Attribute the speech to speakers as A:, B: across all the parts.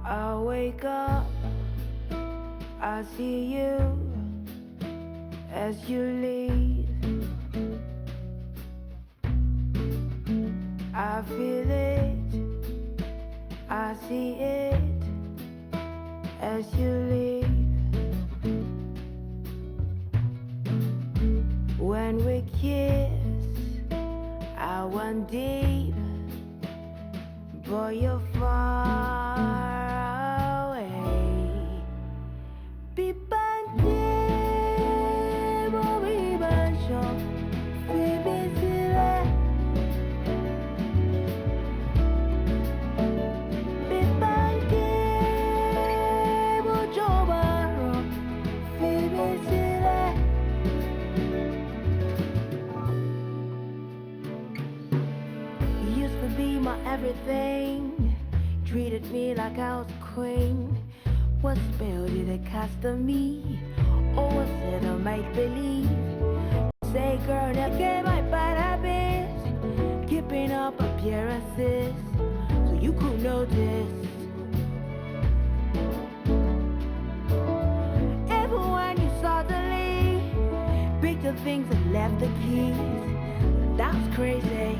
A: I wake up, I see you as you leave. I feel it, I see it as you leave. When we kiss, I went deep, but you're far away. 비반게 몸이 반셔 비비실래 비반게 모조바로 비비실래. You used to be my everything, treated me like I was a queen. What spell did it cast on me? Or was it a make-believe? Say, girl, never get my bad habits, keeping up appearances, so you could notice. Even when you suddenly picked the things and left the keys, that was crazy.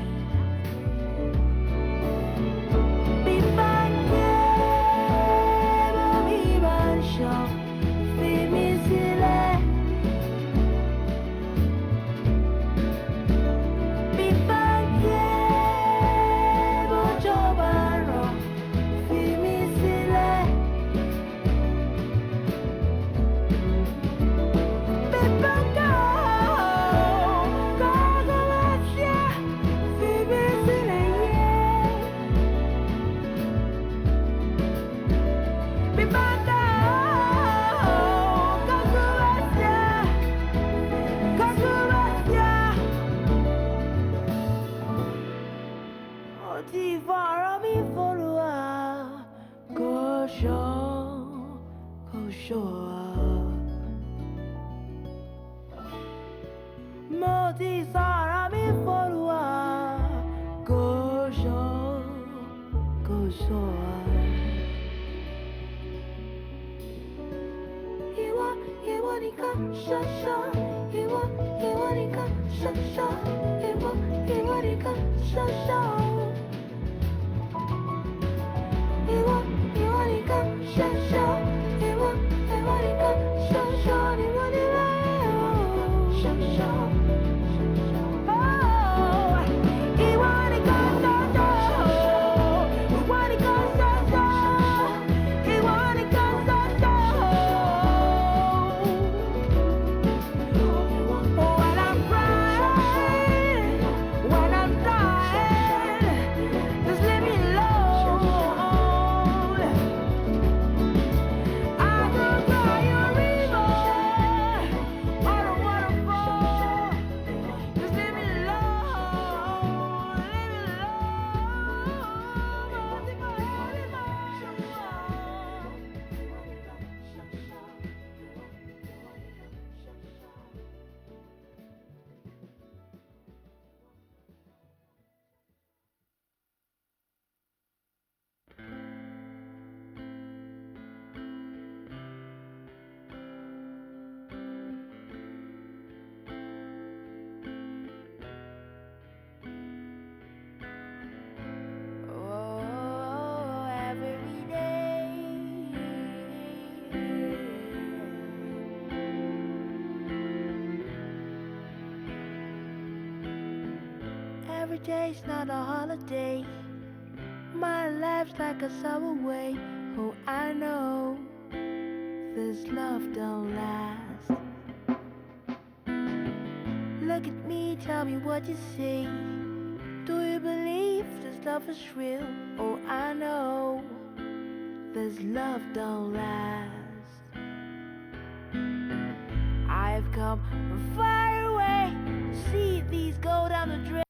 A: 모두 사람이 포로와 고쇼 고쇼. 이원이가 샤샤 이원이가 샤샤 이원이가 샤샤 이원이가 샤샤 이원이가 샤샤 이원이가 샤샤. Every day's not a holiday. My life's like a subway. Oh, I know this love don't last. Look at me, tell me what you see. Do you believe this love is real? Oh, I know this love don't last. I've come from far away to see these go down the drain.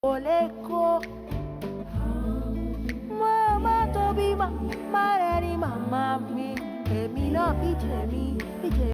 A: oleko mama to be ma daddy mama mi èmi náà bí tèmi bí tèmi.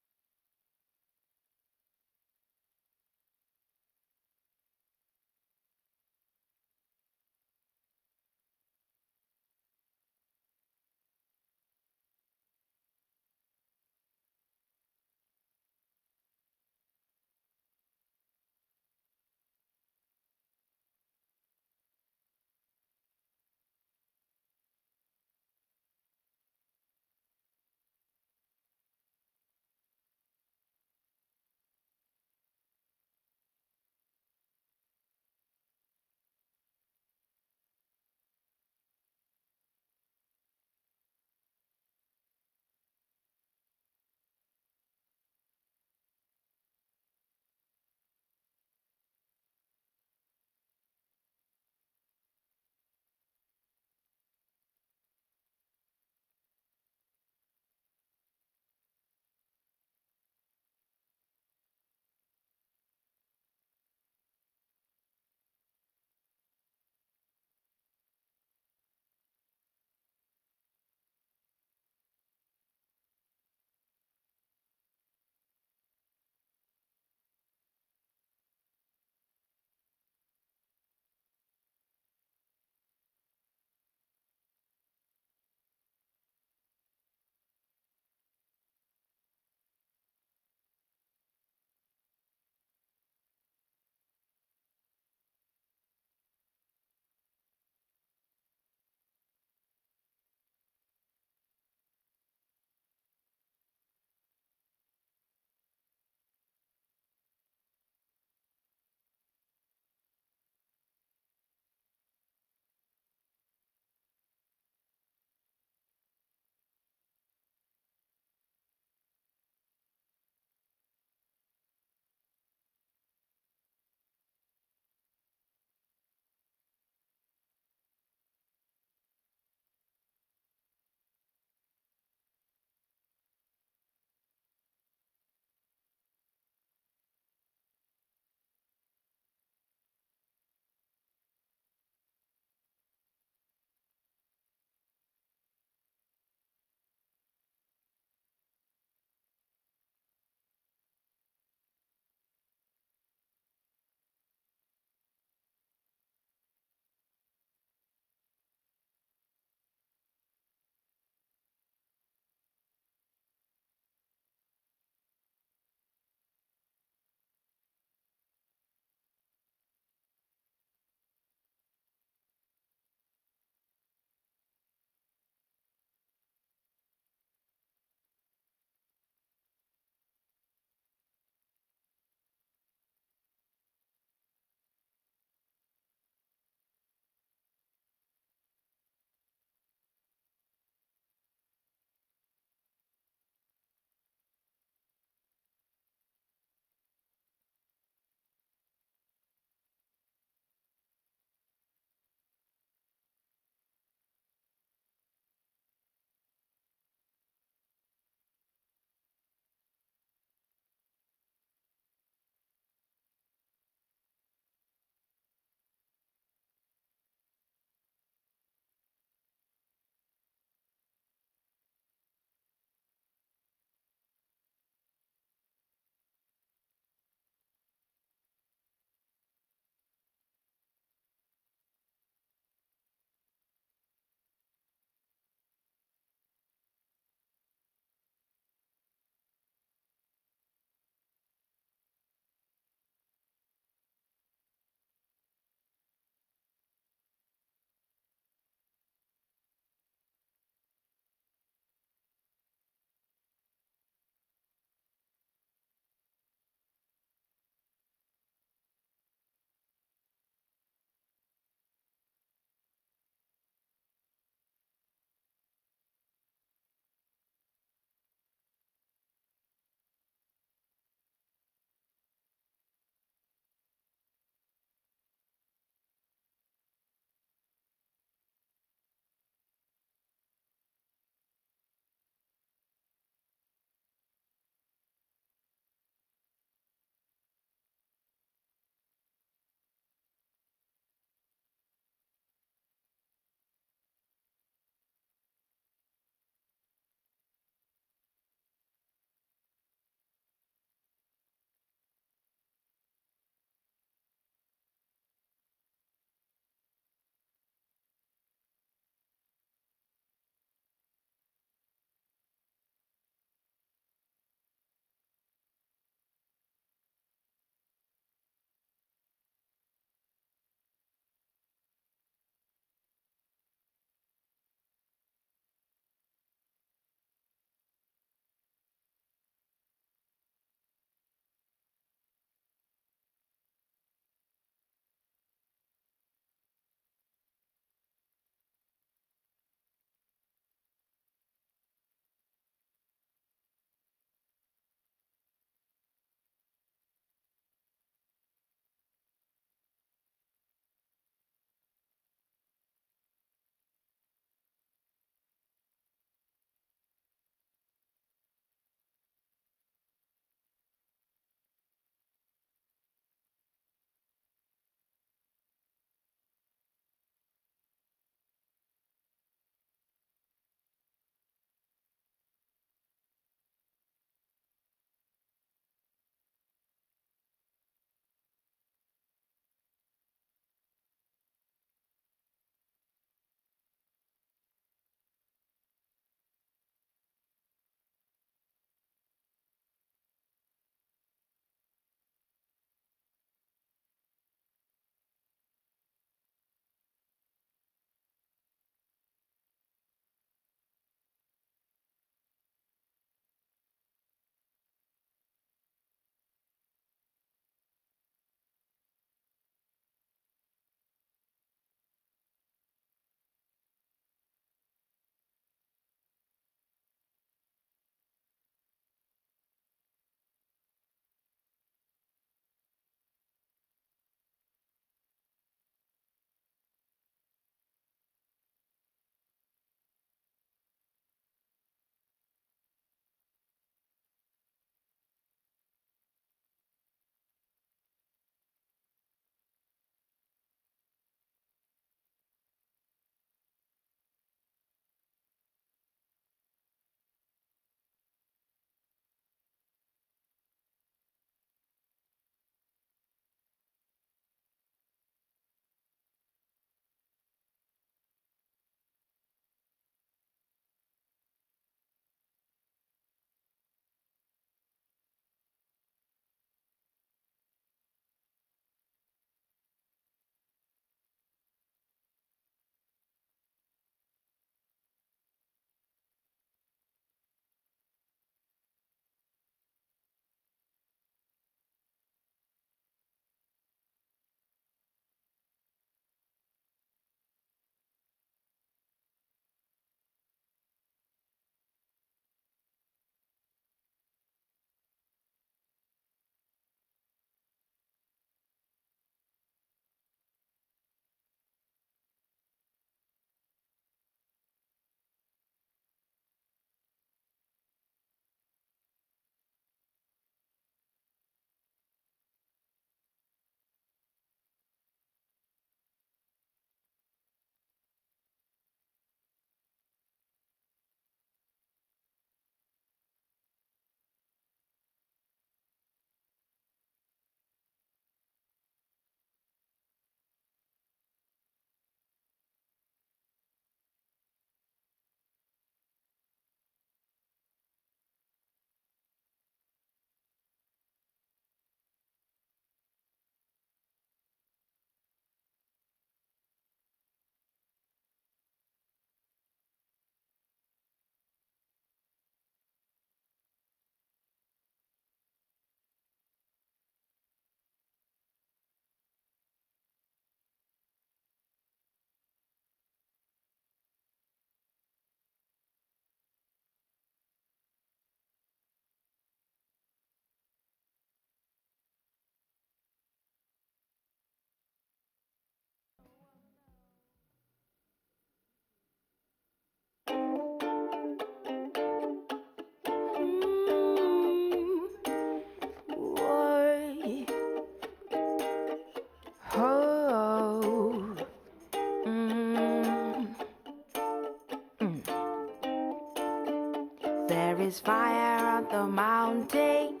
A: there is fire on the mountain,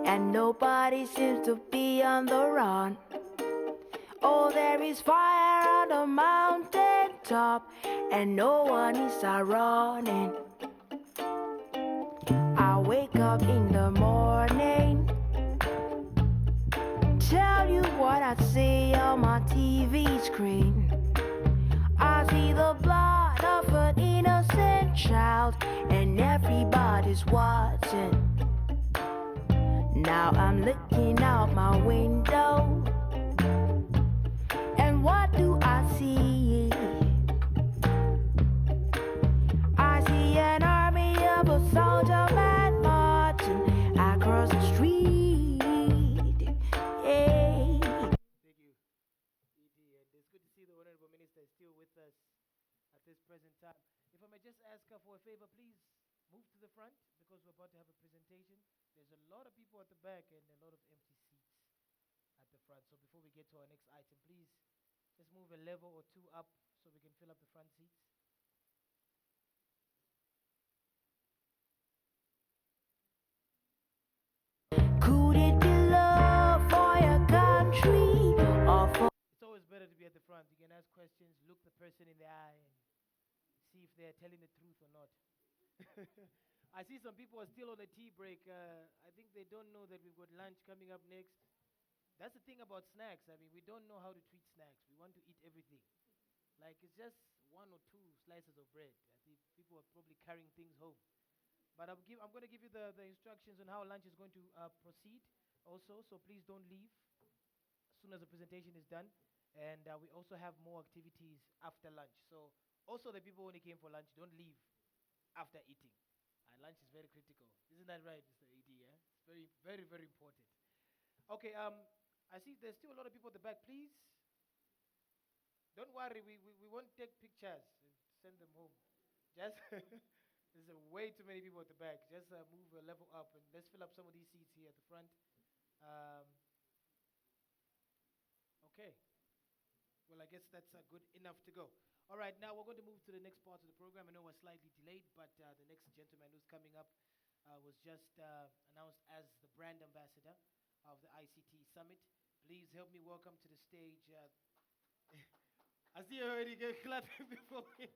A: and nobody seems to be on the run. Oh, there is fire on the mountain top, and no one is running. I wake up in the morning, tell you what I see on my TV screen. I see the blood of an innocent child, and everybody's watching. Now I'm looking out my window, and what do I see? I see an army of a soldier man marching across the street. Hey.
B: Thank you, ED. And it's good to see the Honorable Minister is still with us at this present time. If I may just ask her for a favor, please move to the front because we're about to have a presentation. There's a lot of people at the back and a lot of empty seats at the front. So before we get to our next item, please just move a level or two up so we can fill up the front seats.
A: Could it be love for your country or for...
B: It's always better to be at the front. You can ask questions, look the person in the eye, and see if they're telling the truth or not. I see some people are still on a tea break. I think they don't know that we've got lunch coming up next. That's the thing about snacks. I mean, we don't know how to treat snacks. We want to eat everything. Like it's just one or two slices of bread. I think people are probably carrying things home. But I'm going to give you the instructions on how lunch is going to proceed also. So please don't leave as soon as the presentation is done. And we also have more activities after lunch. So also the people who only came for lunch, don't leave after eating. Lunch is very critical. Isn't that right, Mr. AD? Yeah? It's very, very, very important. Okay, I see there's still a lot of people at the back. Please, don't worry. We won't take pictures and send them home. Just, there's way too many people at the back. Just move a level up and let's fill up some of these seats here at the front. Um, okay. Well, I guess that's good enough to go. All right, now we're going to move to the next part of the program. I know we're slightly delayed, but the next gentleman who's coming up was just announced as the brand ambassador of the ICT Summit. Please help me welcome to the stage. I see you already clapping before me.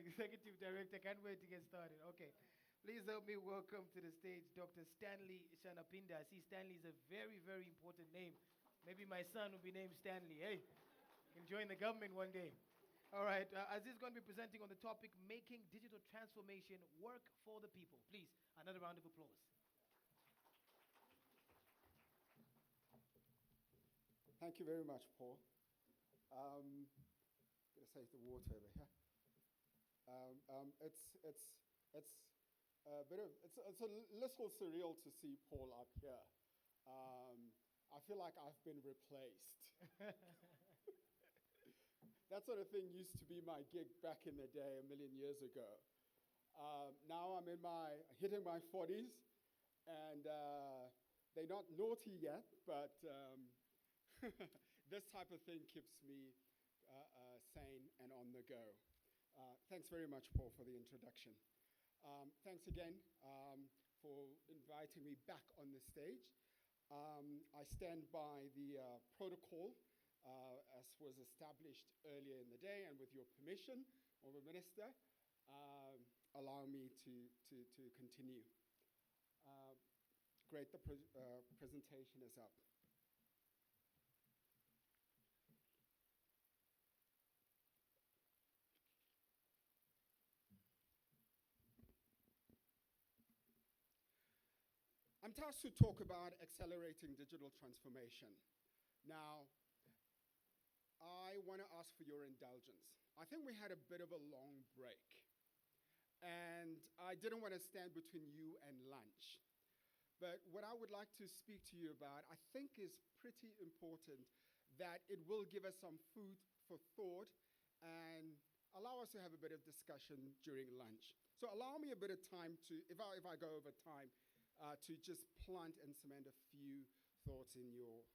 B: Executive Director, can't wait to get started. Okay. Please help me welcome to the stage Dr. Stanley Shanapinda. I see Stanley is a very, very important name. Maybe my son will be named Stanley. Hey, can join the government one day. All right, Aziz is going to be presenting on the topic, making digital transformation work for the people. Please, another round of applause.
C: Thank you very much, Paul. I'm going to save the water over here. It's a bit of it's a little surreal to see Paul up here. I feel like I've been replaced. That sort of thing used to be my gig back in the day, a million years ago. Now I'm hitting my 40s, and they're not naughty yet, but this type of thing keeps me sane and on the go. Thanks very much, Paul, for the introduction. Thanks again for inviting me back on the stage. I stand by the protocol as was established earlier in the day, and with your permission, Honourable Minister, allow me to continue. Great, the presentation is up. I'm tasked to talk about accelerating digital transformation. Now, I want to ask for your indulgence. I think we had a bit of a long break, and I didn't want to stand between you and lunch. But what I would like to speak to you about, I think is pretty important, that it will give us some food for thought and allow us to have a bit of discussion during lunch. So allow me a bit of time to, if I go over time, to just plant and cement a few thoughts in your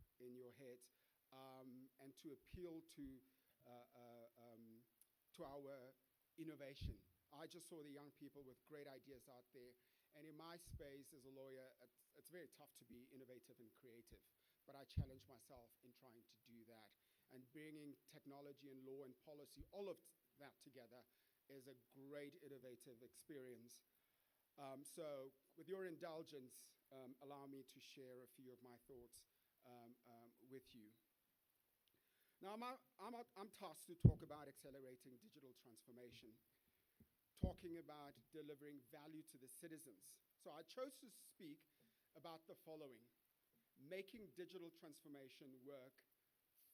C: heads, and to appeal to our innovation I just saw the young people with great ideas out there. And in my space as a lawyer, it's very tough to be innovative and creative. But I challenge myself in trying to do that. And bringing technology and law and policy, all of that together, is a great innovative experience. So with your indulgence, allow me to share a few of my thoughts with you. Now, I'm tasked to talk about accelerating digital transformation, talking about delivering value to the citizens. So I chose to speak about the following: making digital transformation work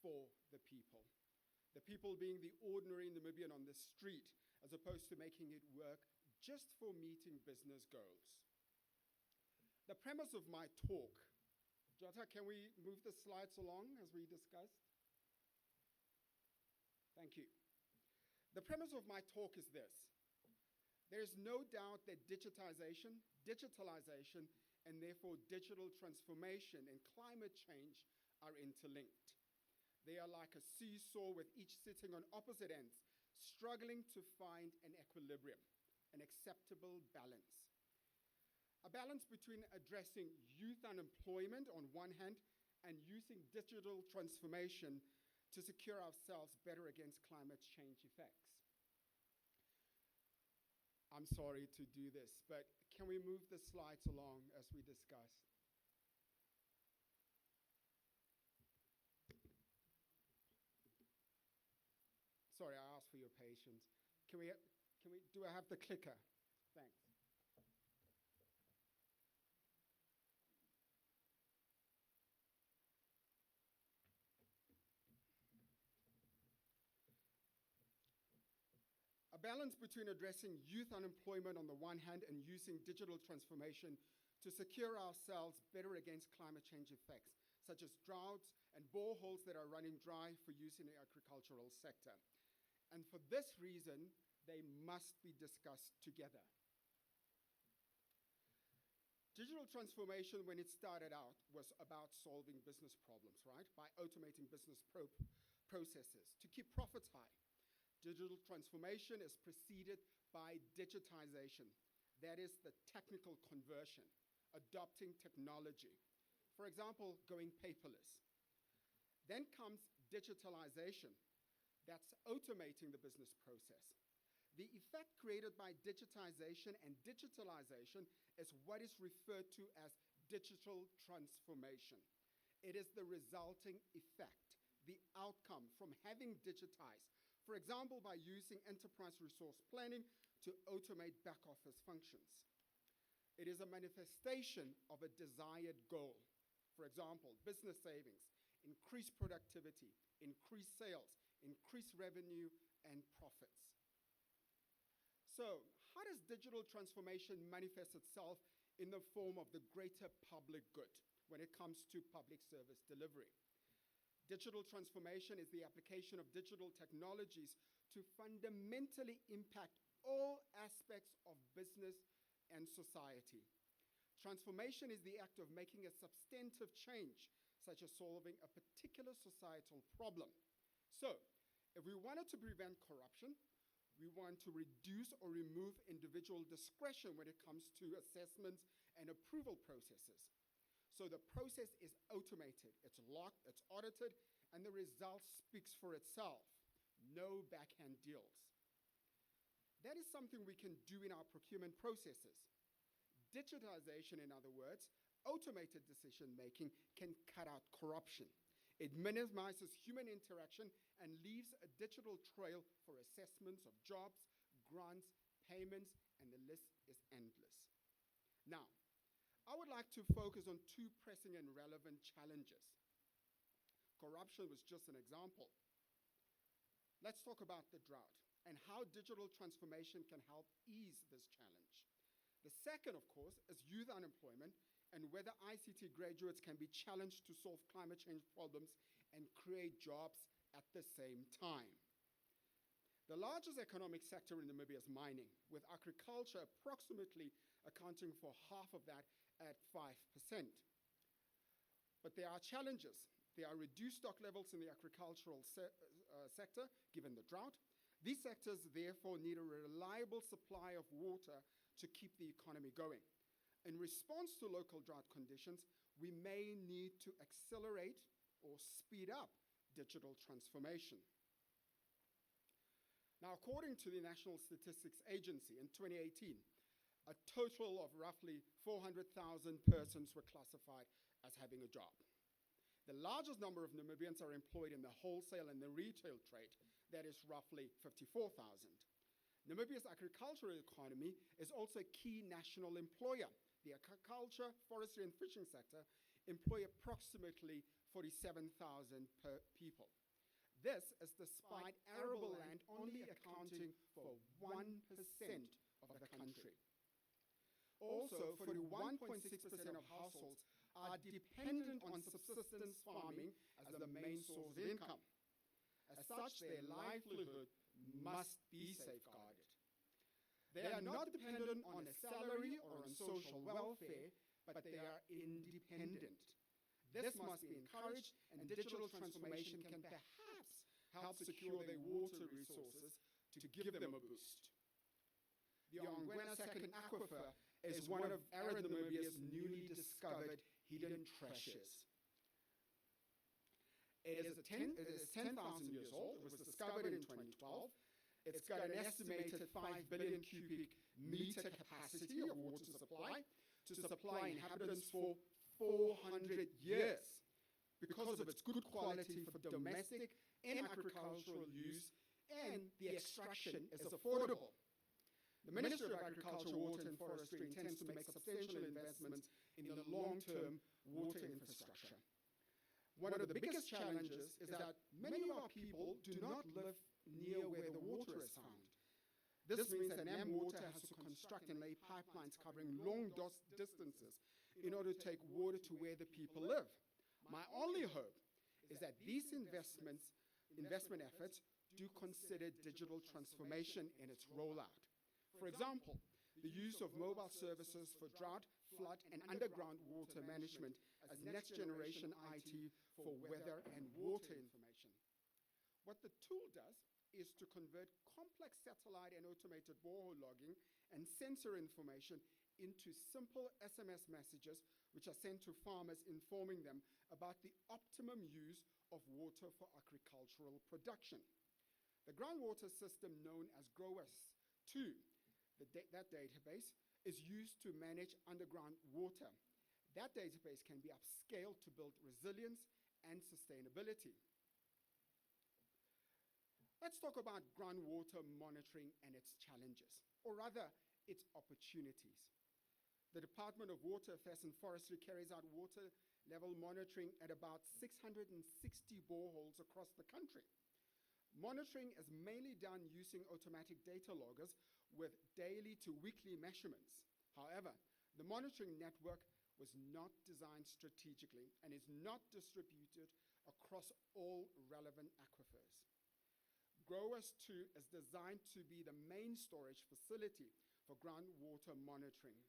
C: for the people being the ordinary Namibian on the street, as opposed to making it work just for meeting business goals. The premise of my talk, Jota, can we move the slides along as we discussed? Thank you. The premise of my talk is this: there is no doubt that digitalization, and therefore digital transformation and climate change are interlinked. They are like a seesaw with each sitting on opposite ends, struggling to find an equilibrium, an acceptable balance. A balance between addressing youth unemployment on one hand and using digital transformation to secure ourselves better against climate change effects. I'm sorry to do this, but can we move the slides along as we discussed? Sorry, I asked for your patience. Do I have the clicker? Thanks. A balance between addressing youth unemployment on the one hand and using digital transformation to secure ourselves better against climate change effects, such as droughts and boreholes that are running dry for use in the agricultural sector. And for this reason, they must be discussed together. Digital transformation, when it started out, was about solving business problems, right? By automating business processes to keep profits high. Digital transformation is preceded by digitization. That is the technical conversion, adopting technology. For example, going paperless. Then comes digitalization. That's automating the business process. The effect created by digitization and digitalization is what is referred to as digital transformation. It is the resulting effect, the outcome from having digitized. For example, by using enterprise resource planning to automate back office functions. It is a manifestation of a desired goal. For example, business savings, increased productivity, increased sales, increased revenue, and profits. So, how does digital transformation manifest itself in the form of the greater public good when it comes to public service delivery? Digital transformation is the application of digital technologies to fundamentally impact all aspects of business and society. Transformation is the act of making a substantive change, such as solving a particular societal problem. So, if we wanted to prevent corruption, we want to reduce or remove individual discretion when it comes to assessments and approval processes. So the process is automated, it's locked, it's audited, and the result speaks for itself. No backhand deals. That is something we can do in our procurement processes. Digitization, in other words, automated decision making can cut out corruption. It minimizes human interaction and leaves a digital trail for assessments of jobs, grants, payments, and the list is endless. Now, I would like to focus on two pressing and relevant challenges. Corruption was just an example. Let's talk about the drought and how digital transformation can help ease this challenge. The second, of course, is youth unemployment and whether ICT graduates can be challenged to solve climate change problems and create jobs at the same time. The largest economic sector in Namibia is mining, with agriculture approximately accounting for half of that at 5%. But there are challenges. There are reduced stock levels in the agricultural sector, given the drought. These sectors therefore need a reliable supply of water to keep the economy going. In response to local drought conditions, we may need to accelerate or speed up digital transformation. Now, according to the National Statistics Agency, in 2018, a total of roughly 400,000 persons were classified as having a job. The largest number of Namibians are employed in the wholesale and the retail trade, that is roughly 54,000. Namibia's agricultural economy is also a key national employer. The agriculture, forestry, and fishing sector employ approximately 47,000 people. This is despite arable land only accounting for 1% of the country. Also, 41.6% of households are dependent on subsistence farming as the main source of income. As such, their livelihood must be safeguarded. They are not dependent on a salary or on social welfare, but they are independent. This must be encouraged, and digital transformation can perhaps help secure their water resources to give them a boost. The Ongwena Second Aquifer is one of arid Namibia's newly discovered hidden treasures. It is 10,000 years old. It was discovered in 2012. It's got an estimated 5 billion cubic meter capacity of water supply to supply inhabitants for 400 years. Because of its good quality for domestic and agricultural use, and the extraction is affordable. The Ministry of Agriculture, Water and Forestry intends to make substantial investments in the long-term water infrastructure. One of the biggest challenges is that many of our people do not live near where the water is found. This means that Water has to construct and lay pipelines covering long distances in order to take water to where the people live. My only hope is that these investment efforts do consider digital transformation in its rollout. For example, the use of mobile services for drought, flood, and underground water management as next-generation IT for weather and water information. What the tool does is to convert complex satellite and automated borehole logging and sensor information into simple SMS messages which are sent to farmers, informing them about the optimum use of water for agricultural production. The groundwater system known as GROWAS-2, that database, is used to manage underground water. That database can be upscaled to build resilience and sustainability. Let's talk about groundwater monitoring and its challenges, or rather, its opportunities. The Department of Water Affairs and Forestry carries out water level monitoring at about 660 boreholes across the country. Monitoring is mainly done using automatic data loggers with daily to weekly measurements. However, the monitoring network was not designed strategically and is not distributed across all relevant aquifers. GROWAS-2 is designed to be the main storage facility for groundwater monitoring.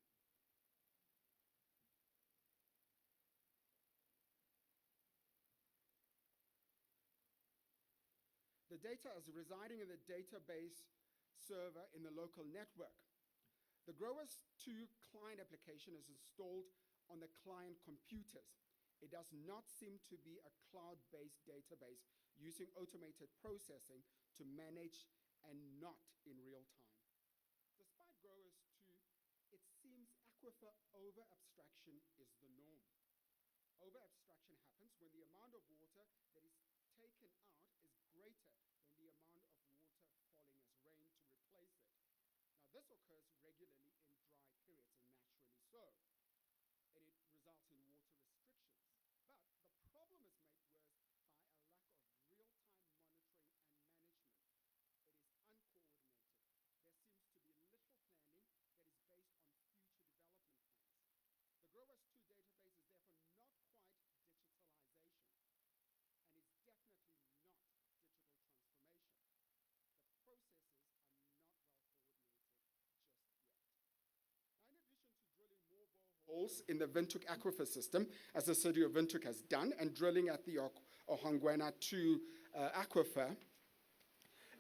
C: The data is residing in the database server in the local network. The GROWAS-2 client application is installed on the client computers. It does not seem to be a cloud-based database using automated processing to manage and not in real time. Despite GROWAS-2, it seems aquifer over-abstraction is the norm. Over-abstraction happens when the amount of water that is taken out is greater than the amount of water falling as rain to replace it. Now, this occurs regularly in dry periods, and naturally so, and it results in water restrictions. But the problem is made worse by a lack of real-time monitoring and management. It is uncoordinated. There seems to be little planning that is based on future development plans. The GROWAS-2 database is therefore not quite digitalization, and is definitely not digital transformation. The processes are not well coordinated just yet. Now, in addition to drilling more boreholes in the Windhoek aquifer system, as the city of Windhoek has done, and drilling at the Ohangwena 2 aquifer,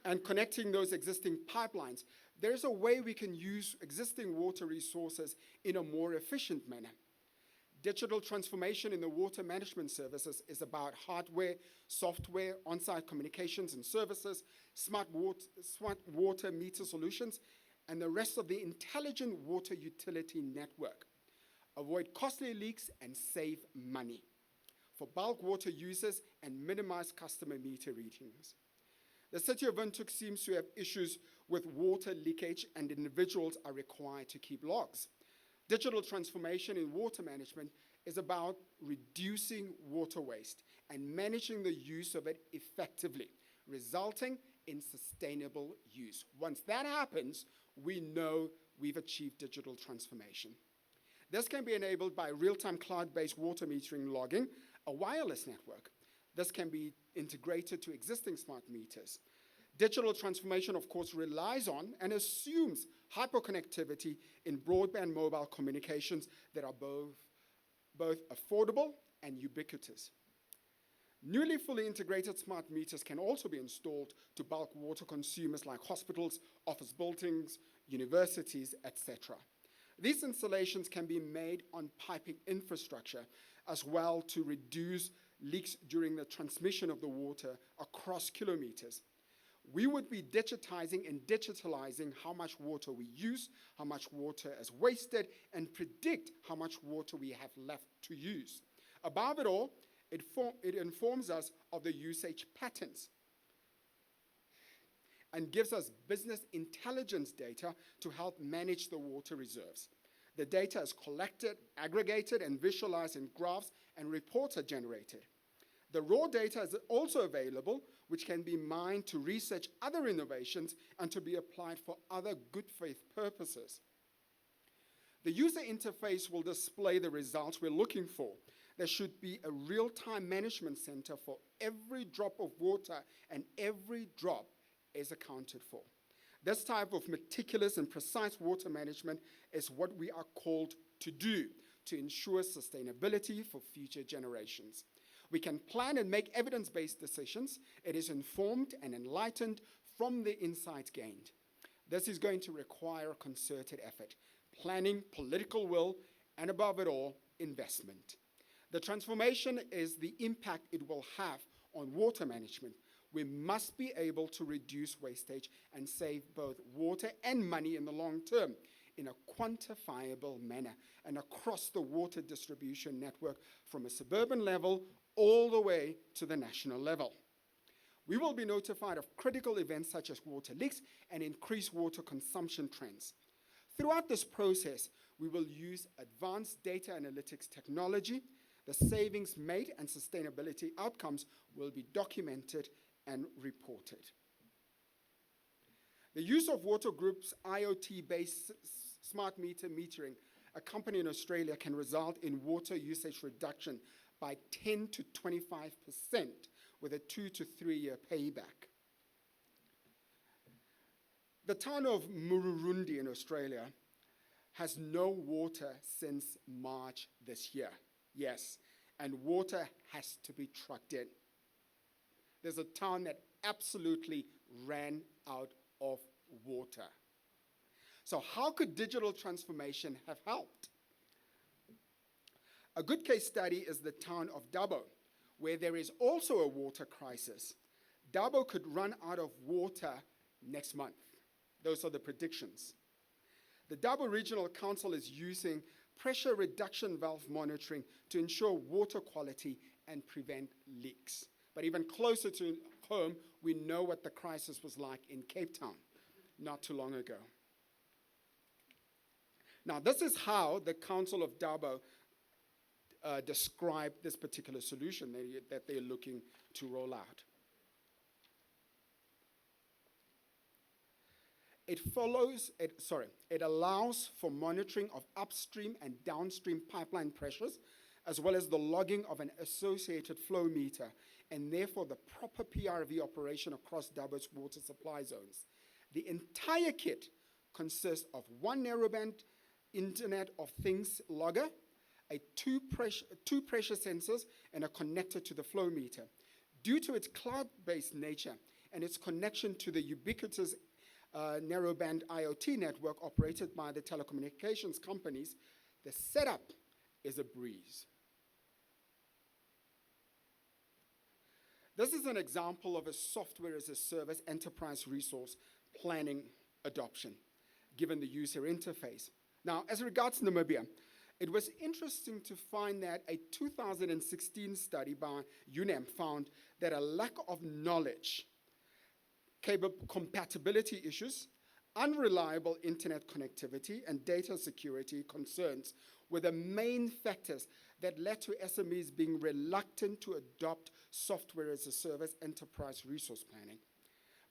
C: and connecting those existing pipelines, there's a way we can use existing water resources in a more efficient manner. Digital transformation in the water management services is about hardware, software, on-site communications and services, smart water meter solutions, and the rest of the intelligent water utility network. Avoid costly leaks and save money for bulk water users and minimize customer meter readings. The city of Windhoek seems to have issues with water leakage, and individuals are required to keep logs. Digital transformation in water management is about reducing water waste and managing the use of it effectively, resulting in sustainable use. Once that happens, we know we've achieved digital transformation. This can be enabled by real-time cloud-based water metering logging, a wireless network. This can be integrated to existing smart meters. Digital transformation, of course, relies on and assumes hyperconnectivity in broadband mobile communications that are both affordable and ubiquitous. Newly fully integrated smart meters can also be installed to bulk water consumers like hospitals, office buildings, universities, etc. These installations can be made on piping infrastructure as well to reduce leaks during the transmission of the water across kilometers. We would be digitizing and digitalizing how much water we use, how much water is wasted, and predict how much water we have left to use. Above it all, it informs us of the usage patterns and gives us business intelligence data to help manage the water reserves. The data is collected, aggregated, and visualized in graphs, and reports are generated. The raw data is also available, which can be mined to research other innovations and to be applied for other good faith purposes. The user interface will display the results we're looking for. There should be a real-time management center for every drop of water, and every drop is accounted for. This type of meticulous and precise water management is what we are called to do to ensure sustainability for future generations. We can plan and make evidence-based decisions. It is informed and enlightened from the insights gained. This is going to require a concerted effort, planning, political will, and above it all, investment. The transformation is the impact it will have on water management. We must be able to reduce wastage and save both water and money in the long term in a quantifiable manner and across the water distribution network from a suburban level all the way to the national level. We will be notified of critical events such as water leaks and increased water consumption trends. Throughout this process, we will use advanced data analytics technology. The savings made and sustainability outcomes will be documented and reported. The use of Water Group's IoT-based smart meter metering, a company in Australia, can result in water usage reduction by 10 to 25% with a 2 to 3 year payback. The town of Mururundi in Australia has no water since March this year. Yes, and water has to be trucked in. There's a town that absolutely ran out of water. So how could digital transformation have helped? A good case study is the town of Dubbo, where there is also a water crisis. Dubbo could run out of water next month. Those are the predictions. The Dubbo Regional Council is using pressure reduction valve monitoring to ensure water quality and prevent leaks. But even closer to home, we know what the crisis was like in Cape Town not too long ago. Now, this is how the Council of Dubbo described this particular solution that they're looking to roll out. It allows for monitoring of upstream and downstream pipeline pressures, as well as the logging of an associated flow meter, and therefore the proper PRV operation across Dubbo's water supply zones. The entire kit consists of one narrowband Internet of Things logger, two pressure sensors, and a connector to the flow meter. Due to its cloud-based nature and its connection to the ubiquitous narrowband IoT network operated by the telecommunications companies, the setup is a breeze. This is an example of a software as a service enterprise resource planning adoption, given the user interface. Now, as regards Namibia, it was interesting to find that a 2016 study by UNAM found that a lack of knowledge, cable compatibility issues, unreliable internet connectivity, and data security concerns were the main factors that led to SMEs being reluctant to adopt software as a service enterprise resource planning.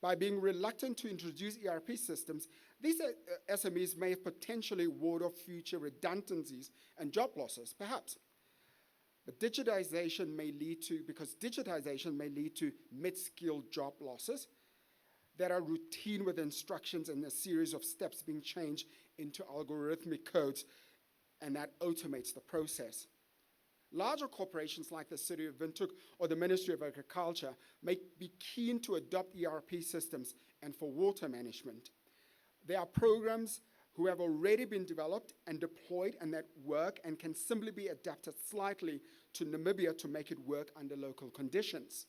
C: By being reluctant to introduce ERP systems, these SMEs may potentially ward off future redundancies and job losses, perhaps. But digitization may lead to mid-skilled job losses that are routine with instructions and a series of steps being changed into algorithmic codes, and that automates the process. Larger corporations like the City of Windhoek or the Ministry of Agriculture may be keen to adopt ERP systems and for water management. There are programs who have already been developed and deployed and that work and can simply be adapted slightly to Namibia to make it work under local conditions.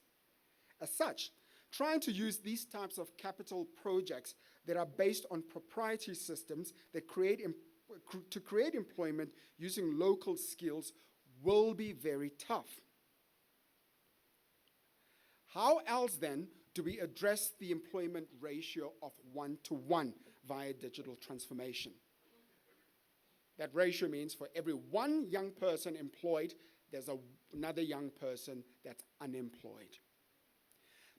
C: As such, trying to use these types of capital projects that are based on proprietary systems that create employment using local skills will be very tough. How else then do we address the employment ratio of 1-to-1 via digital transformation? That ratio means for every one young person employed, there's another young person that's unemployed.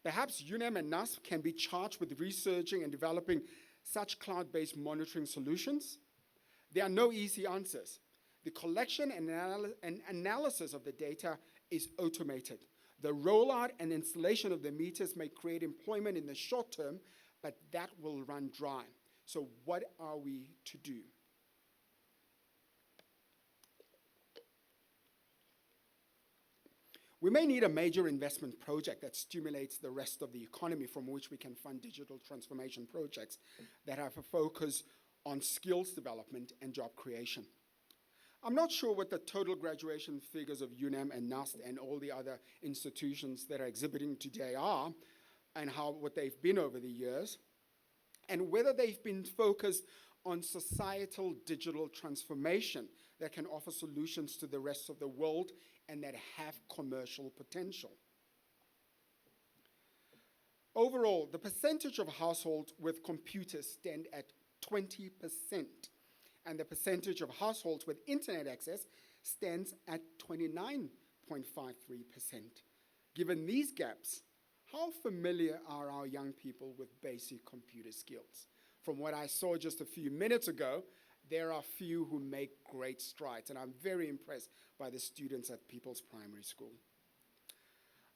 C: Perhaps UNAM and NASP can be charged with researching and developing such cloud-based monitoring solutions. There are no easy answers. The collection and analysis of the data is automated. The rollout and installation of the meters may create employment in the short term, but that will run dry. So what are we to do? We may need a major investment project that stimulates the rest of the economy from which we can fund digital transformation projects that have a focus on skills development and job creation. I'm not sure what the total graduation figures of UNAM and NUST and all the other institutions that are exhibiting today are, and what they've been over the years, and whether they've been focused on societal digital transformation that can offer solutions to the rest of the world and that have commercial potential. Overall, the percentage of households with computers stand at 20%, and the percentage of households with internet access stands at 29.53%. Given these gaps, how familiar are our young people with basic computer skills? From what I saw just a few minutes ago, there are few who make great strides, and I'm very impressed by the students at People's Primary School.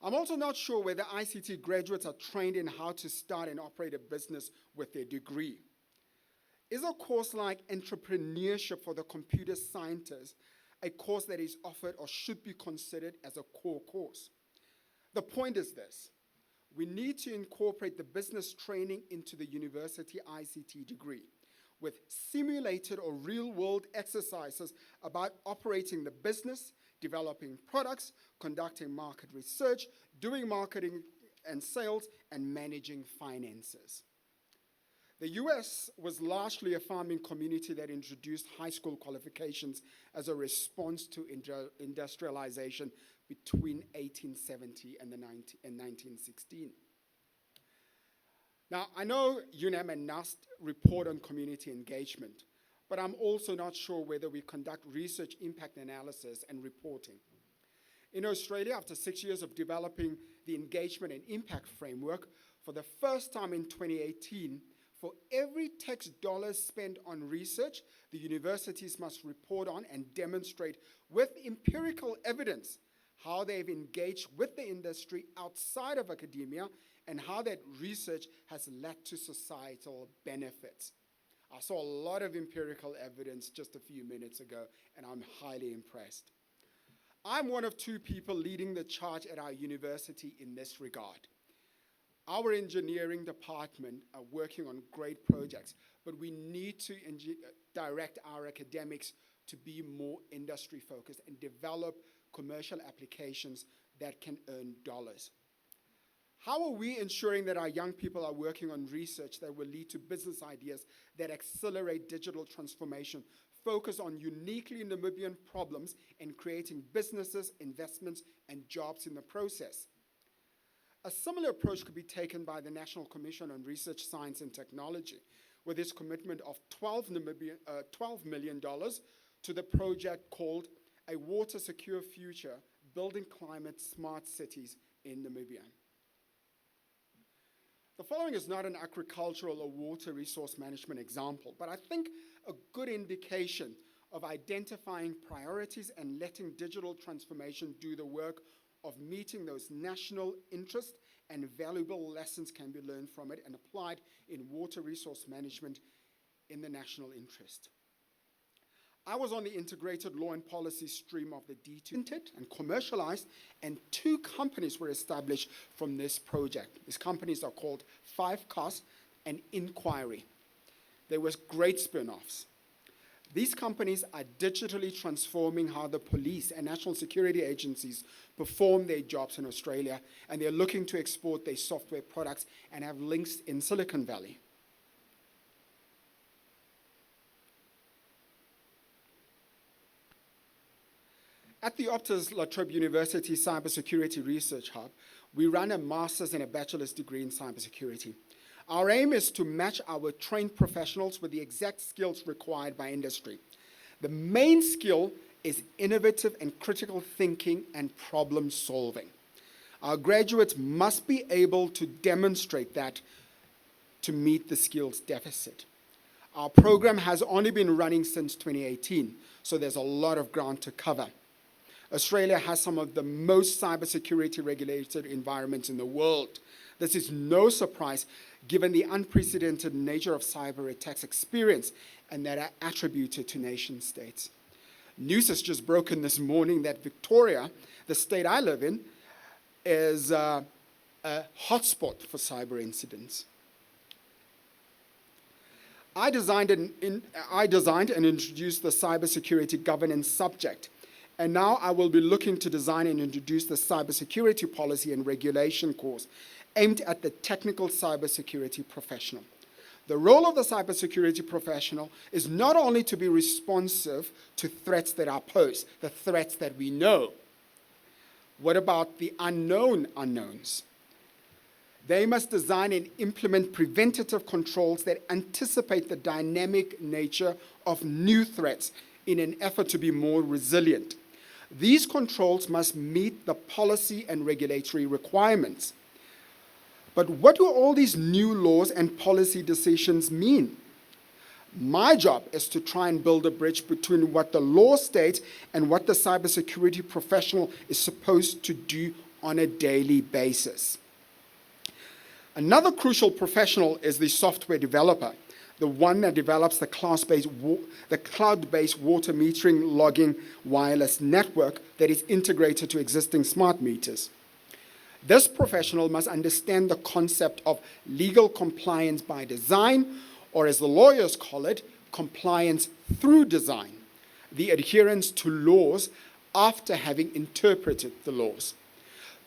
C: I'm also not sure whether ICT graduates are trained in how to start and operate a business with their degree. Is a course like entrepreneurship for the computer scientists a course that is offered or should be considered as a core course? The point is this: we need to incorporate the business training into the university ICT degree with simulated or real-world exercises about operating the business, developing products, conducting market research, doing marketing and sales, and managing finances. The US was largely a farming community that introduced high school qualifications as a response to industrialization between 1870 and 1916. Now, I know UNAM and NUST report on community engagement, but I'm also not sure whether we conduct research impact analysis and reporting. In Australia, after 6 years of developing the engagement and impact framework, for the first time in 2018, for every tax dollar spent on research, the universities must report on and demonstrate with empirical evidence how they've engaged with the industry outside of academia and how that research has led to societal benefits. I saw a lot of empirical evidence just a few minutes ago, and I'm highly impressed. I'm one of two people leading the charge at our university in this regard. Our engineering department are working on great projects, but we need to direct our academics to be more industry focused and develop commercial applications that can earn dollars. How are we ensuring that our young people are working on research that will lead to business ideas that accelerate digital transformation, focus on uniquely Namibian problems, and creating businesses, investments, and jobs in the process? A similar approach could be taken by the National Commission on Research, Science, and Technology, with its commitment of $12 million to the project called A Water Secure Future, Building Climate Smart Cities in Namibia. The following is not an agricultural or water resource management example, but I think a good indication of identifying priorities and letting digital transformation do the work of meeting those national interests, and valuable lessons can be learned from it and applied in water resource management in the national interest. I was on the integrated law and policy stream of the D2 and commercialized, and 2 companies were established from this project. These companies are called 5Cost and Inquiry. There was great spin-offs. These companies are digitally transforming how the police and national security agencies perform their jobs in Australia, and they're looking to export their software products and have links in Silicon Valley. At the Optus La Trobe University Cybersecurity Research Hub, we run a master's and a bachelor's degree in cybersecurity. Our aim is to match our trained professionals with the exact skills required by industry. The main skill is innovative and critical thinking and problem solving. Our graduates must be able to demonstrate that to meet the skills deficit. Our program has only been running since 2018, so there's a lot of ground to cover. Australia has some of the most cybersecurity regulated environments in the world. This is no surprise given the unprecedented nature of cyber attacks experienced and that are attributed to nation states. News has just broken this morning that Victoria, the state I live in, is a hotspot for cyber incidents. I designed and introduced the cybersecurity governance subject. And now I will be looking to design and introduce the cybersecurity policy and regulation course aimed at the technical cybersecurity professional. The role of the cybersecurity professional is not only to be responsive to threats that are posed, the threats that we know. What about the unknown unknowns? They must design and implement preventative controls that anticipate the dynamic nature of new threats in an effort to be more resilient. These controls must meet the policy and regulatory requirements. But what do all these new laws and policy decisions mean? My job is to try and build a bridge between what the law states and what the cybersecurity professional is supposed to do on a daily basis. Another crucial professional is the software developer, the one that develops the cloud-based water metering logging wireless network that is integrated to existing smart meters. This professional must understand the concept of legal compliance by design, or as the lawyers call it, compliance through design, the adherence to laws after having interpreted the laws.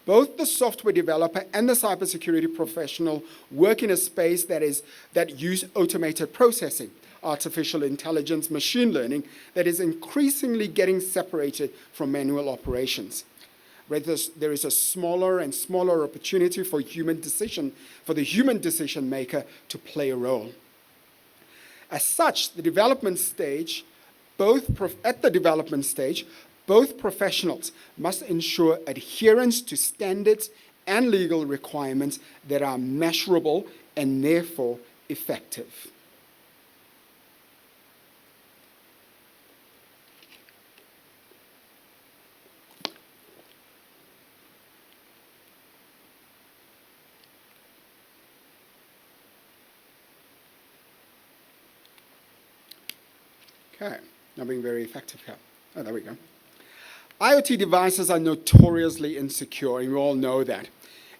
C: Both the software developer and the cybersecurity professional work in a space that use automated processing, artificial intelligence, machine learning, that is increasingly getting separated from manual operations. There is a smaller and smaller opportunity for the human decision maker to play a role. As such, at the development stage, both professionals must ensure adherence to standards and legal requirements that are measurable and therefore effective. Okay, not being very effective here. Oh, there we go. IoT devices are notoriously insecure, and we all know that.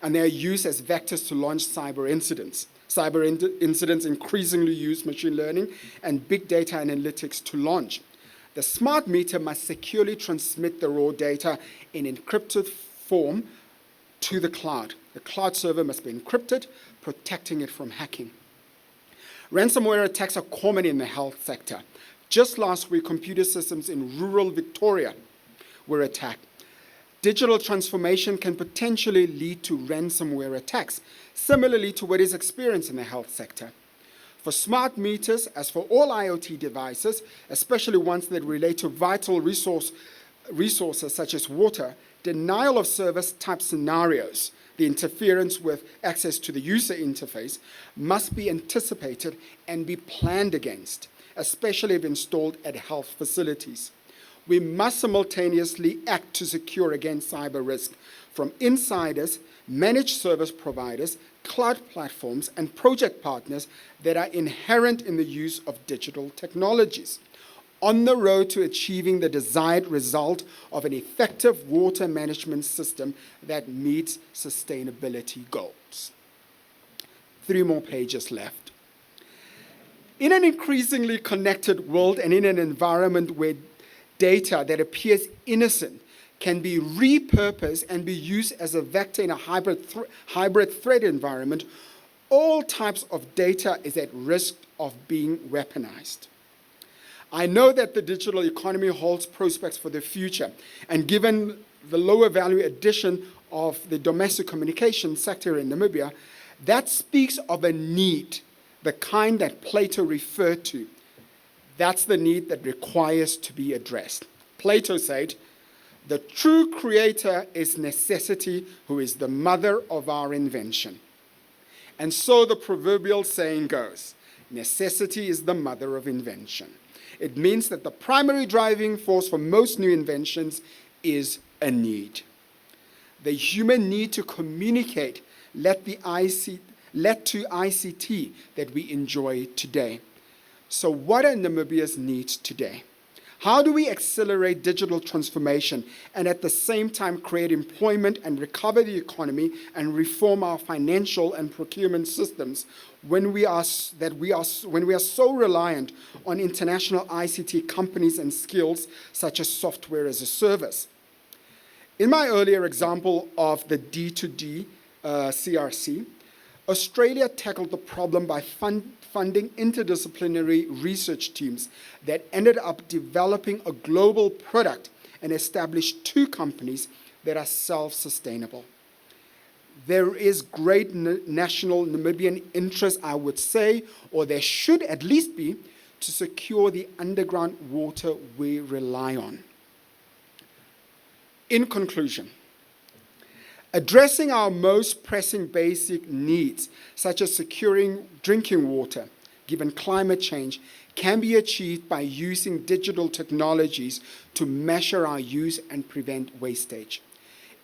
C: and they are used as vectors to launch cyber incidents. Incidents increasingly use machine learning and big data analytics to launch. The smart meter must securely transmit the raw data in encrypted form to the cloud. The cloud server must be encrypted, protecting it from hacking. Ransomware attacks are common in the health sector. Just last week, computer systems in rural Victoria were attacked. Digital transformation can potentially lead to ransomware attacks, similarly to what is experienced in the health sector. For smart meters, as for all IoT devices, especially ones that relate to vital resources such as water, denial of service type scenarios, the interference with access to the user interface, must be anticipated and be planned against, especially if installed at health facilities. We must simultaneously act to secure against cyber risk from insiders, managed service providers, cloud platforms, and project partners that are inherent in the use of digital technologies, on the road to achieving the desired result of an effective water management system that meets sustainability goals. 3 more pages left. In an increasingly connected world and in an environment where data that appears innocent can be repurposed and be used as a vector in a hybrid threat environment, all types of data is at risk of being weaponized. I know that the digital economy holds prospects for the future, and given the lower value addition of the domestic communication sector in Namibia, that speaks of a need, the kind that Plato referred to. That's the need that requires to be addressed. Plato said, "The true creator is necessity, who is the mother of our invention." And so the proverbial saying goes, necessity is the mother of invention. It means that the primary driving force for most new inventions is a need. The human need to communicate led to ICT that we enjoy today. So what are Namibia's needs today? How do we accelerate digital transformation and at the same time create employment and recover the economy and reform our financial and procurement systems when we are so reliant on international ICT companies and skills such as software as a service? In my earlier example of the D2D CRC, Australia tackled the problem by funding interdisciplinary research teams that ended up developing a global product and established 2 companies that are self-sustainable. There is great national Namibian interest, I would say, or there should at least be, to secure the underground water we rely on. In conclusion, addressing our most pressing basic needs, such as securing drinking water, given climate change, can be achieved by using digital technologies to measure our use and prevent wastage.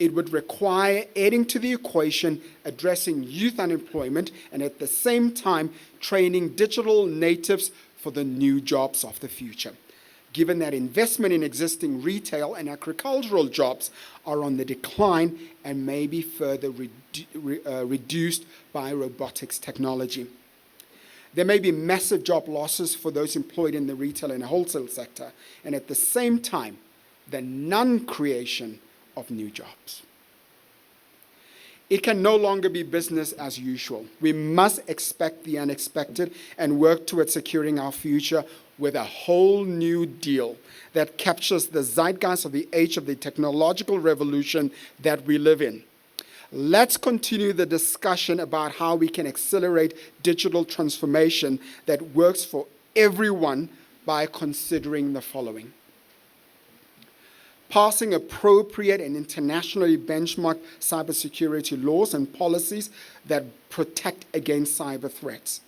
C: It would require adding to the equation addressing youth unemployment and at the same time training digital natives for the new jobs of the future. Given that investment in existing retail and agricultural jobs are on the decline and may be further reduced by robotics technology. There may be massive job losses for those employed in the retail and wholesale sector, and at the same time, the non-creation of new jobs. It can no longer be business as usual. We must expect the unexpected and work towards securing our future with a whole new deal that captures the zeitgeist of the age of the technological revolution that we live in. Let's continue the discussion about how we can accelerate digital transformation that works for everyone by considering the following. Passing appropriate and internationally benchmarked cybersecurity laws and policies that protect against cyber threats.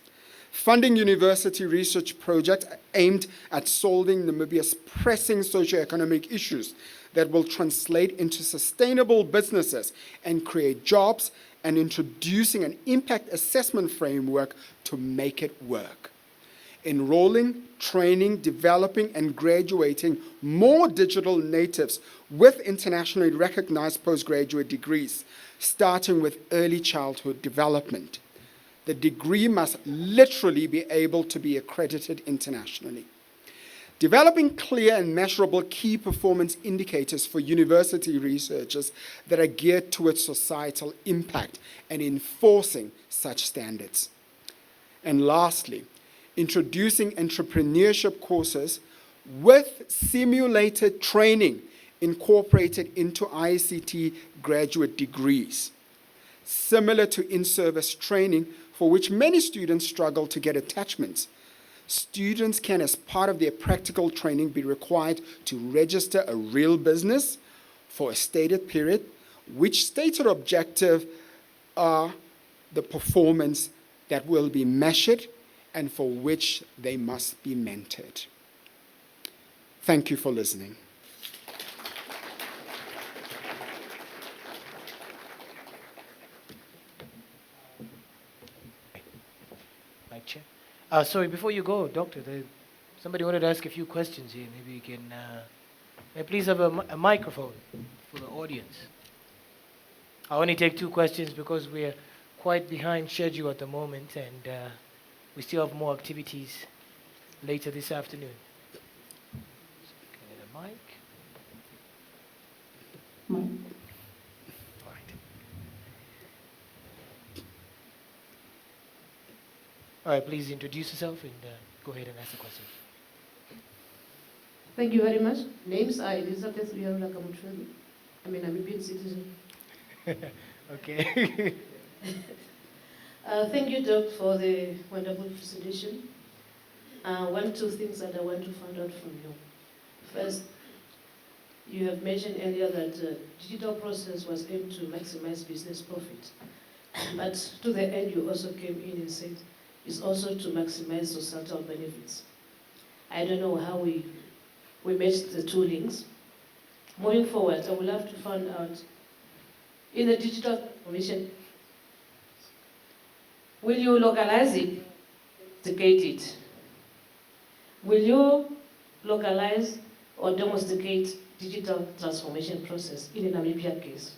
C: Funding university research projects aimed at solving Namibia's pressing socioeconomic issues that will translate into sustainable businesses and create jobs, and introducing an impact assessment framework to make it work. enrolling, training, developing, and graduating more digital natives with internationally recognized postgraduate degrees, starting with early childhood development. The degree must literally be able to be accredited internationally. Developing clear and measurable key performance indicators for university researchers that are geared towards societal impact and enforcing such standards. And lastly, introducing entrepreneurship courses with simulated training incorporated into ICT graduate degrees, similar to in-service training for which many students struggle to get attachments. Students can, as part of their practical training, be required to register a real business for a stated period, which stated objective are the performance that will be measured and for which they must be mentored. Thank you for listening.
B: Mic check. Sorry, before you go, Doctor, somebody wanted to ask a few questions here. Maybe you can, may I please have a microphone for the audience? I only take 2 questions because we're quite behind schedule at the moment, and we still have more activities later this afternoon. Can I get a mic? All right. All right, please introduce yourself and go ahead and ask the question.
D: Thank you very much. Names are Elizabeth Riaula Kamutreli. I'm a Namibian citizen.
B: Okay.
D: Thank you, Doc, for the wonderful presentation. 2 things that I want to find out from you. First, you have mentioned earlier that digital process was aimed to maximize business profit. But to the end, you also came in and said it's also to maximize societal benefits. I don't know how we match the 2 links. Moving forward, I would love to find out, in the digital transformation, will you localize it, domesticate it? Will you localize or domesticate digital transformation process in a Namibia case?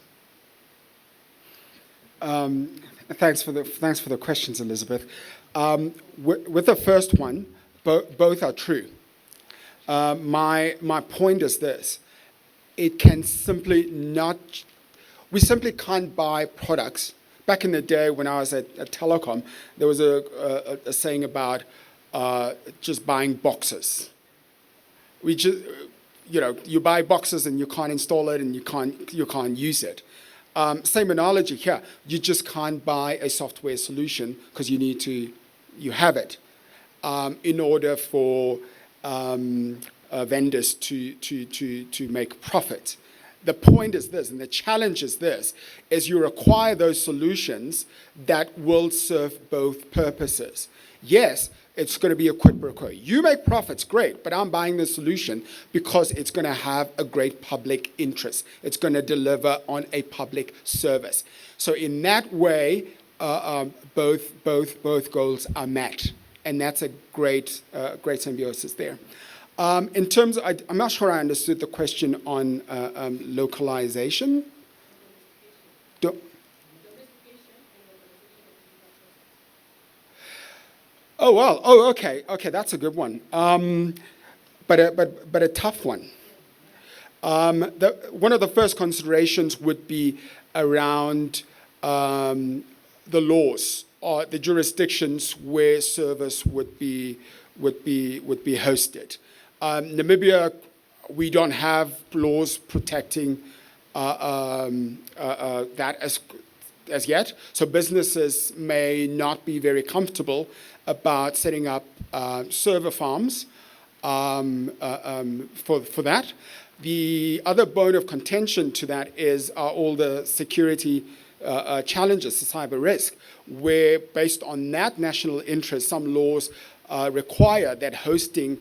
C: Thanks for the questions, Elizabeth. With the first one, both are true. My point is this: it can simply not. We simply can't buy products. Back in the day when I was at Telecom, there was a saying about just buying boxes. We just, you buy boxes and you can't install it and you can't use it. Same analogy here. You just can't buy a software solution because you have it in order for vendors to make profit. The point is this, and the challenge is this, is you require those solutions that will serve both purposes. Yes, it's going to be a quid pro quo. You make profits, great, but I'm buying the solution because it's going to have a great public interest. It's going to deliver on a public service. So in that way, both goals are met, and that's a great symbiosis there. In terms of, I'm not sure I understood the question on localization. Oh, well. Oh, okay. Okay, that's a good one. But a tough one. One of the first considerations would be around the laws or the jurisdictions where service would be hosted. Namibia, we don't have laws protecting that as yet, so businesses may not be very comfortable about setting up server farms for that. The other bone of contention to that are all the security challenges, the cyber risk, where based on that national interest, some laws require that hosting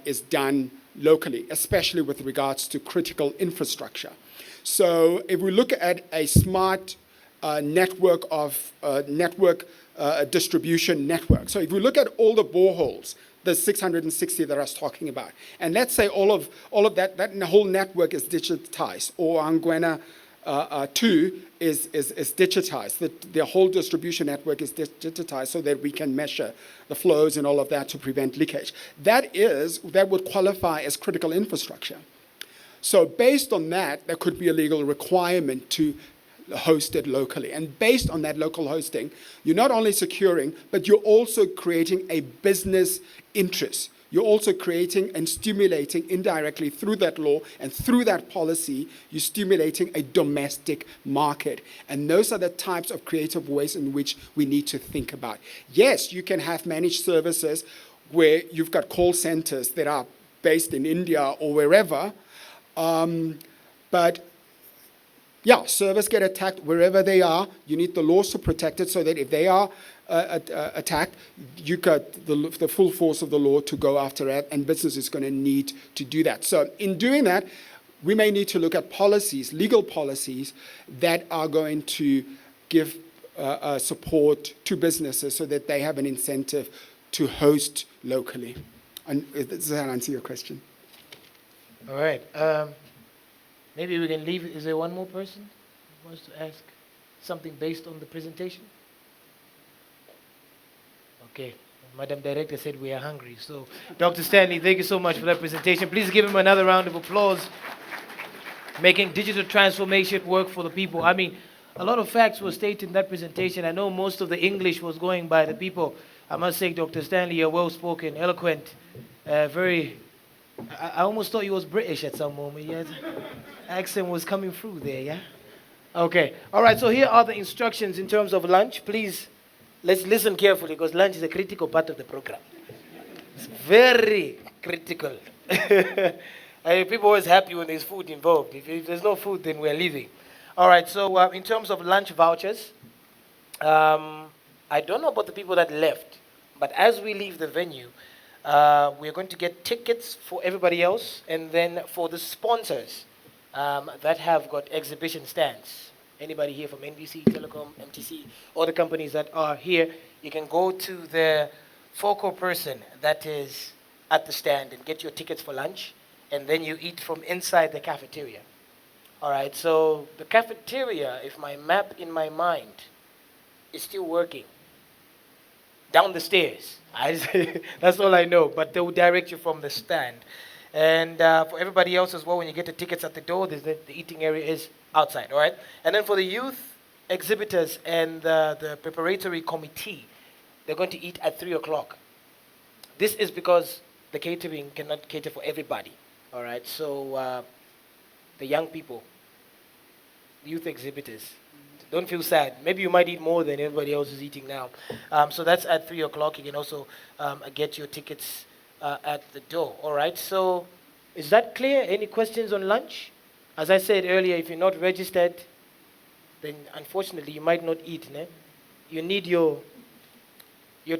C: is done locally, especially with regards to critical infrastructure. So if we look at a smart network distribution network. So if we look at all the boreholes, the 660 that I was talking about, and let's say all of that whole network is digitized, or Angwena 2 is digitized. The whole distribution network is digitized so that we can measure the flows and all of that to prevent leakage. That would qualify as critical infrastructure. So based on that, there could be a legal requirement to host it locally. And based on that local hosting, you're not only securing, but you're also creating a business interest. You're also creating and stimulating indirectly through that law and through that policy, you're stimulating a domestic market. And those are the types of creative ways in which we need to think about. Yes, you can have managed services where you've got call centers that are based in India or wherever, but yeah, servers get attacked wherever they are. You need the laws to protect it so that if they are attacked, you got the full force of the law to go after it, and business is going to need to do that. So in doing that, we may need to look at policies, legal policies, that are going to give support to businesses so that they have an incentive to host locally. And does that answer your question?
B: All right. Maybe we can leave. Is there one more person who wants to ask something based on the presentation? Okay. Madam Director said we are hungry. So, Dr. Stanley, thank you so much for that presentation. Please give him another round of applause. Making digital transformation work for the people. I mean, a lot of facts were stated in that presentation. I know most of the English was going by the people. I must say, Dr. Stanley, you're well-spoken, eloquent, very... I almost thought he was British at some moment. Yeah, accent was coming through there, yeah? Okay. All right, so here are the instructions in terms of lunch. Please, let's listen carefully, because lunch is a critical part of the program. It's very critical. People are always happy when there's food involved. If there's no food, then we're leaving. All right, so in terms of lunch vouchers, I don't know about the people that left, but as we leave the venue, we're going to get tickets for everybody else, and then for the sponsors that have got exhibition stands. Anybody here from NBC, Telecom, MTC, all the companies that are here, you can go to the focal person that is at the stand and get your tickets for lunch, and then you eat from inside the cafeteria. All right, so the cafeteria, if my map in my mind is still working, down the stairs. That's all I know, but they will direct you from the stand. And for everybody else as well, when you get the tickets at the door, the eating area is outside, all right? And then for the youth exhibitors and the preparatory committee, they're going to eat at 3 o'clock. This is because the catering cannot cater for everybody, all right? So the young people, youth exhibitors, don't feel sad. Maybe you might eat more than everybody else is eating now. So that's at 3 o'clock. You can also get your tickets at the door. All right. So is that clear? Any questions on lunch? As I said earlier, if you're not registered, then unfortunately you might not eat. Ne? You need your